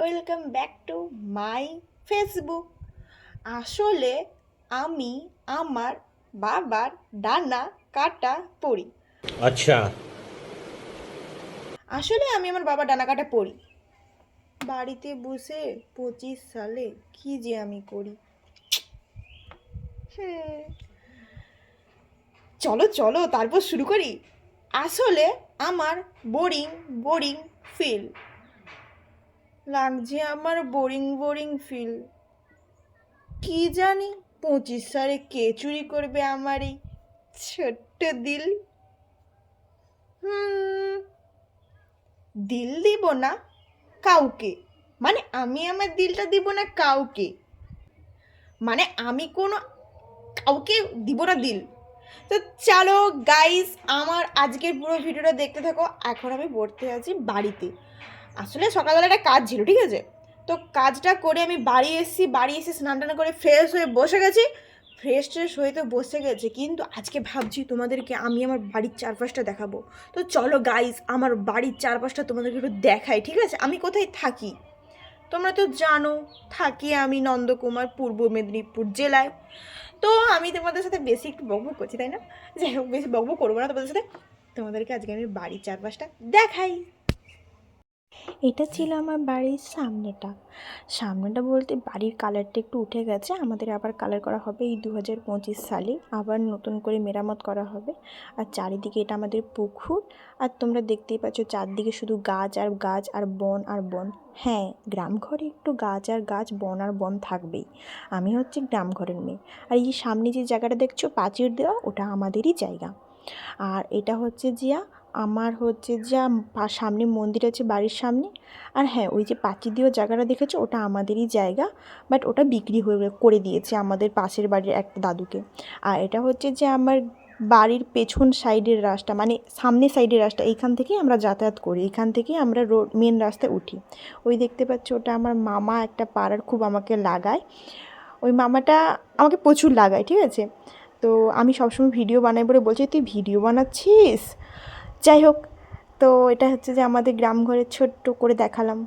Welcome back to my Facebook. আসলে আমি আমার বাবার ডানা কাটা পড়ি। अच्छा। আমি আমার বাবার ডানা কাটা পড়ি। বাড়িতে বসে 25 সালে কি যে আমি করি। হুম, চলো চলো তারপর শুরু করি। আসলে আমার বোরিং বোরিং ফিল লাগছে, আমার বোরিং বোরিং ফিল। কি জানি 25 সালে কে চুরি করবে আমার এই ছোট্ট দিল। হুম, দিল দিব না কাউকে, মানে আমি আমার দিলটা দিব না কাউকে, মানে আমি কোনো কাউকে দিব না দিল। তো চলো গাইস, আমার আজকের পুরো ভিডিওটা দেখতে থাকো। এখন আমি পড়তে আছি বাড়িতে। আসলে সকালবেলা একটা কাজ ছিল, ঠিক আছে? তো কাজটা করে আমি বাড়ি এসে স্নান টান করে ফ্রেশ হয়ে বসে গেছি। ফ্রেশ হয়ে তো বসে গেছে, কিন্তু আজকে ভাবছি তোমাদেরকে আমি আমার বাড়ির চারপাশটা দেখাবো। তো চলো গাইস, আমার বাড়ির চারপাশটা তোমাদেরকে একটু দেখাই, ঠিক আছে? আমি কোথায় থাকি তোমরা তো জানো, থাকি আমি নন্দকুমার, পূর্ব মেদিনীপুর জেলায়। তো আমি তোমাদের সাথে বেশি একটু বকবক করছি, তাই না? যাই হোক, বেশি বকবক করবো না তোমাদের সাথে। তোমাদেরকে আজকে আমি বাড়ির চারপাশটা দেখাই। এটা ছিল আমার বাড়ির সামনেটা বলতে বাড়ির কালারটা একটু উঠে গেছে, আমাদের আবার কালার করা হবে এই 2025 সালে, আবার নতুন করে মেরামত করা হবে। আর চারিদিকে এটা আমাদের পুকুর। আর তোমরা দেখতেই পাচ্ছ চারদিকে শুধু গাছ আর গাছ আর বন আর বন। হ্যাঁ, গ্রাম ঘরে একটু গাছ আর গাছ, বন আর বন থাকবেই। আমি হচ্ছে গ্রাম ঘরের মেয়ে। আর এই সামনে যে জায়গাটা দেখছো প্রাচীর দেওয়া, ওটা আমাদেরই জায়গা। আর এটা হচ্ছে আমার হচ্ছে সামনে মন্দির আছে বাড়ির সামনে। আর হ্যাঁ, ওই যে প্রাচীর দেওয়া জায়গাটা দেখেছো, ওটা আমাদেরই জায়গা, বাট ওটা বিক্রি করে দিয়েছে আমাদের পাশের বাড়ির একটা দাদুকে। আর এটা হচ্ছে আমার বাড়ির পেছন সাইডের রাস্তা, মানে সামনের সাইডের রাস্তা। এইখান থেকেই আমরা যাতায়াত করি, এখান থেকেই আমরা মেন রাস্তায় উঠি। ওই দেখতে পাচ্ছ, ওটা আমার মামা, একটা পাড়ার খুব আমাকে লাগায়। ওই মামাটা আমাকে প্রচুর লাগায়, ঠিক আছে? তো আমি সবসময় ভিডিও বানাই বলে বলছি, তুই ভিডিও বানাচ্ছিস? যাই হোক, তো এটা হচ্ছে আমাদের গ্রাম ঘরের ছোট্ট করে দেখালাম।